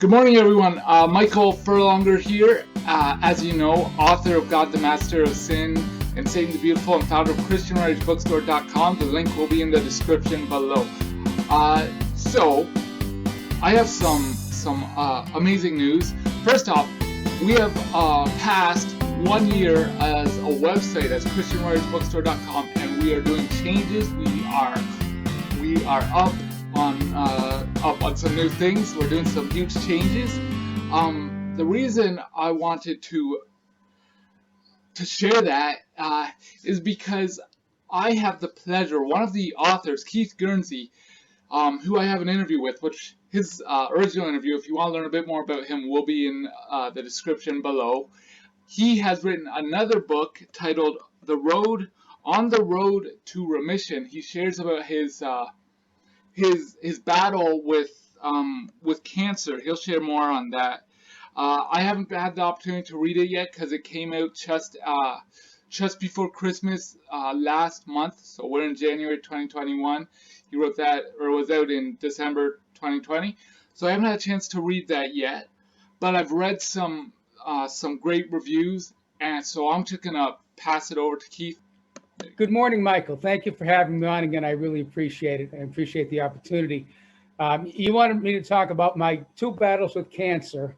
Good morning, everyone. Michael Furlonger here. As you know, author of God, the Master of Sin, and Satan the Beautiful, and founder of ChristianWritersBookstore.com. The link will be in the description below. So, I have some amazing news. First off, we have passed 1 year as a website as ChristianWritersBookstore.com, and we are doing changes. We are up on some new things. We're doing some huge changes. The reason I wanted to share that is because I have the pleasure, one of the authors, Keith Guernsey, who I have an interview with, which his original interview, if you want to learn a bit more about him, will be in the description below. He has written another book titled On the Road to Remission. He shares about his battle with cancer. He'll share more on that. I haven't had the opportunity to read it yet because it came out just before Christmas last month. So we're in January 2021. He wrote that, or was out in December 2020. So I haven't had a chance to read that yet, but I've read some great reviews, and so I'm just gonna pass it over to Keith. Good morning, Michael. Thank you for having me on again. I really appreciate it. I appreciate the opportunity. You wanted me to talk about my two battles with cancer.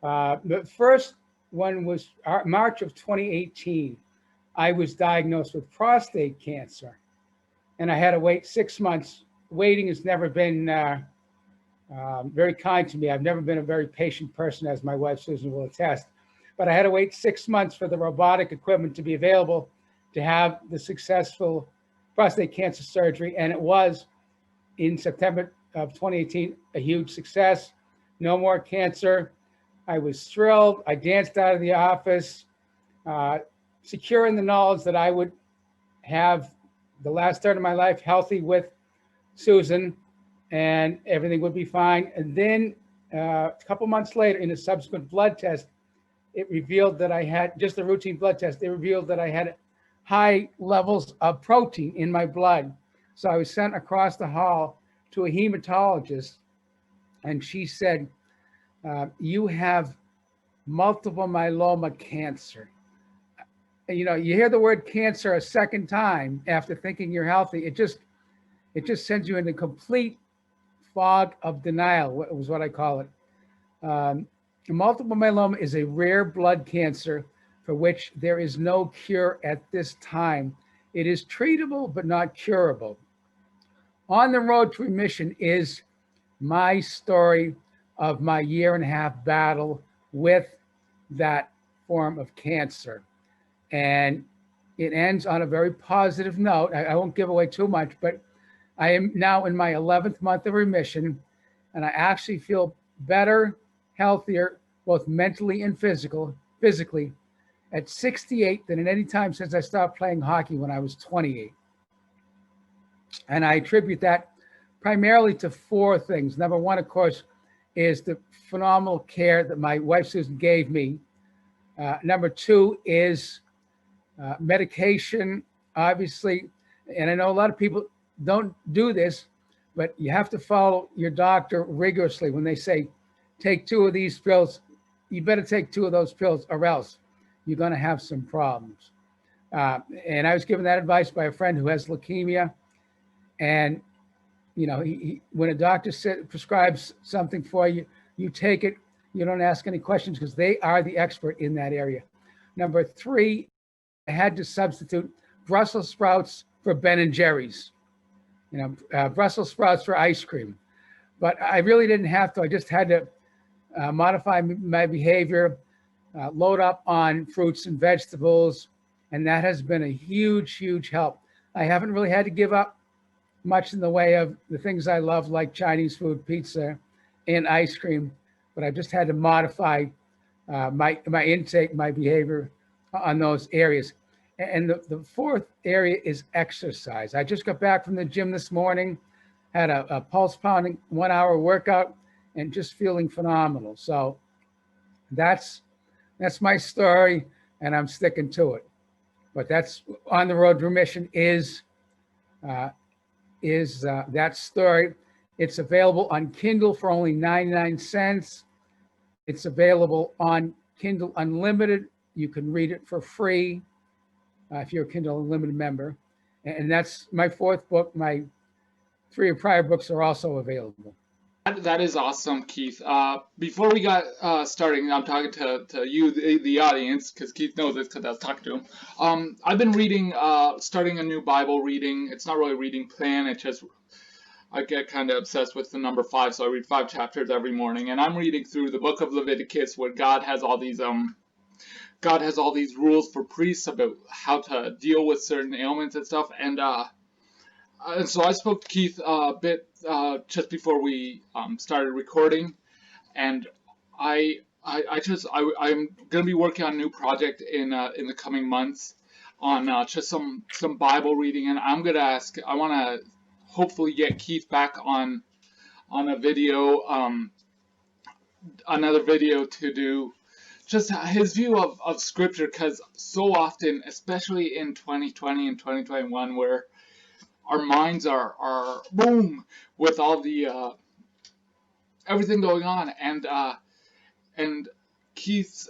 The first one was March of 2018. I was diagnosed with prostate cancer, and I had to wait 6 months. Waiting has never been very kind to me. I've never been a very patient person, as my wife Susan will attest. But I had to wait 6 months for the robotic equipment to be available to have the successful prostate cancer surgery. And it was, in September of 2018, a huge success. No more cancer. I was thrilled. I danced out of the office, secure in the knowledge that I would have the last third of my life healthy with Susan, and everything would be fine. And then a couple months later, in a subsequent blood test, it revealed that I had, just a routine blood test, it revealed that I had high levels of protein in my blood. So I was sent across the hall to a hematologist, and she said, you have multiple myeloma cancer. You know, you hear the word cancer a second time after thinking you're healthy, it just sends you into complete fog of denial, was what I call it. Multiple myeloma is a rare blood cancer for which there is no cure at this time. It is treatable, but not curable. On the Road to Remission is my story of my 1.5-year battle with that form of cancer. And it ends on a very positive note. I won't give away too much, but I am now in my 11th month of remission, and I actually feel better, healthier, both mentally and physically, at 68 than at any time since I stopped playing hockey when I was 28. And I attribute that primarily to 4 things. Number one, of course, is the phenomenal care that my wife Susan gave me. Number 2 is medication, obviously. And I know a lot of people don't do this, but you have to follow your doctor rigorously. When they say, take 2 of these pills, you better take 2 of those pills or else you're going to have some problems. And I was given that advice by a friend who has leukemia. And, you know, when a doctor prescribes something for you, you take it. You don't ask any questions because they are the expert in that area. Number 3, I had to substitute Brussels sprouts for Ben & Jerry's. You know, Brussels sprouts for ice cream. But I really didn't have to. I just had to modify my behavior, load up on fruits and vegetables, and that has been a huge, huge help. I haven't really had to give up much in the way of the things I love, like Chinese food, pizza, and ice cream, but I've just had to modify my intake, my behavior on those areas. And the 4th area is exercise. I just got back from the gym this morning, had a pulse pounding 1-hour workout, and just feeling phenomenal. So that's my story, and I'm sticking to it. But that's On the Road to Remission is that story. It's available on Kindle for only 99 cents. It's available on Kindle Unlimited. You can read it for free if you're a Kindle Unlimited member. And that's my 4th book. My 3 prior books are also available. That is awesome, Keith. Before we got starting, I'm talking to you, the audience, because Keith knows this because I was talking to him. I've been reading, starting a new Bible reading. It's not really a reading plan. It's just, I get kind of obsessed with the number 5, so I read 5 chapters every morning. And I'm reading through the book of Leviticus, where God has all these rules for priests about how to deal with certain ailments and stuff. And so I spoke to Keith a bit just before we started recording, and I'm going to be working on a new project in the coming months on just some Bible reading, and I want to hopefully get Keith back on a video, another video to do just his view of Scripture, because so often, especially in 2020 and 2021, where our minds are boom with all the everything going on, and Keith's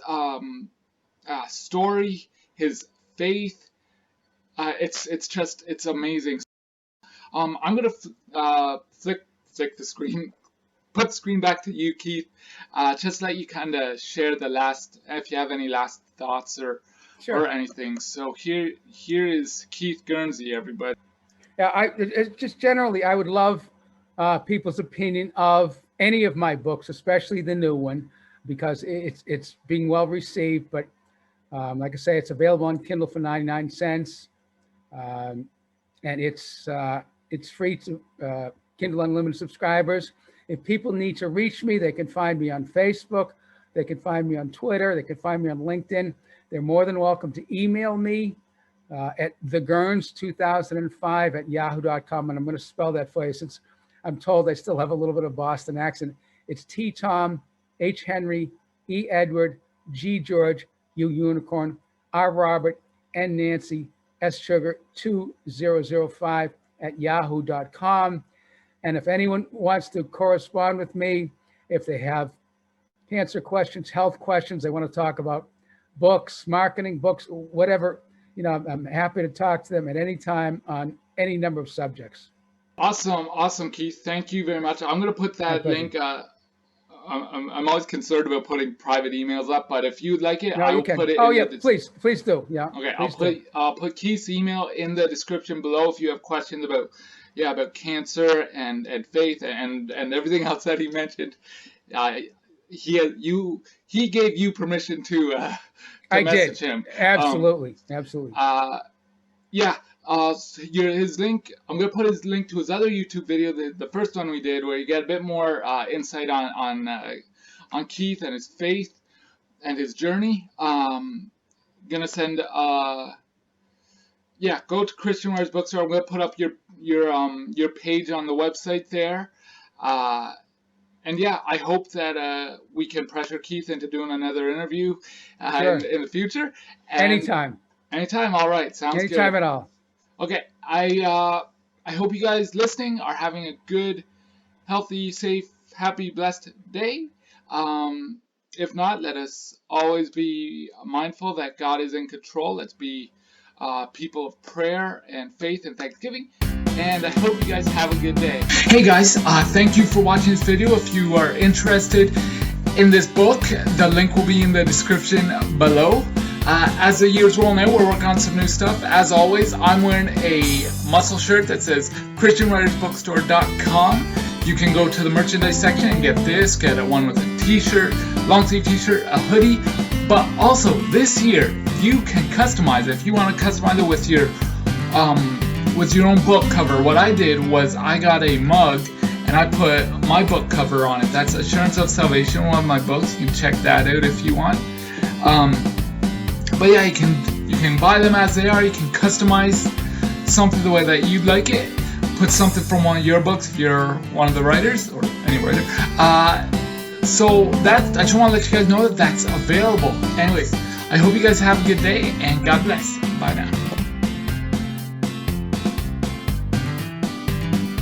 story, his faith, it's amazing. I'm gonna flick the screen, put the screen back to you, Keith. Just let you kind of share if you have any last thoughts or anything. So here is Keith Guernsey, everybody. Yeah, just generally, I would love people's opinion of any of my books, especially the new one, because it's being well received. But like I say, it's available on Kindle for 99 cents, and it's free to Kindle Unlimited subscribers. If people need to reach me, they can find me on Facebook, they can find me on Twitter, they can find me on LinkedIn. They're more than welcome to email me at theguerns2005@yahoo.com, and I'm going to spell that for you since I'm told I still have a little bit of Boston accent. It's T Tom, H Henry, E Edward, G George, U Unicorn, R Robert, N Nancy, S Sugar 2005@yahoo.com. And if anyone wants to correspond with me, if they have cancer questions, health questions, they want to talk about books, marketing, books, whatever, I'm happy to talk to them at any time on any number of subjects. Awesome, Keith. Thank you very much. I'm going to put that link. I'm always concerned about putting private emails up, but if you'd like it, I will put it. Please do. Yeah. Okay, I'll put Keith's email in the description below if you have questions about cancer and faith and everything else that he mentioned. He gave you permission to message him. Absolutely. His link. I'm gonna put his link to his other YouTube video, the first one we did, where you get a bit more insight on Keith and his faith and his journey. Gonna send. Go to Christian Writers Bookstore. I'm gonna put up your page on the website there. I hope that we can pressure Keith into doing another interview in the future. Anytime. All right. Sounds good. Anytime at all. Okay. I hope you guys listening are having a good, healthy, safe, happy, blessed day. If not, let us always be mindful that God is in control. Let's be people of prayer and faith and thanksgiving. And I hope you guys have a good day. Hey guys, thank you for watching this video. If you are interested in this book, the link will be in the description below. As the years roll now, we're working on some new stuff. As always, I'm wearing a muscle shirt that says ChristianWritersBookstore.com. You can go to the merchandise section and get this, get one with a t-shirt, long sleeve t-shirt, a hoodie. But also this year, you can customize it. If you want to customize it with your own book cover, what I did was I got a mug and I put my book cover on it. That's Assurance of Salvation, one of my books. You can check that out if you want. You can buy them as they are. You can customize something the way that you'd like it. Put something from one of your books if you're one of the writers or any writer. So that I just want to let you guys know that that's available. Anyways, I hope you guys have a good day and God bless. Bye now.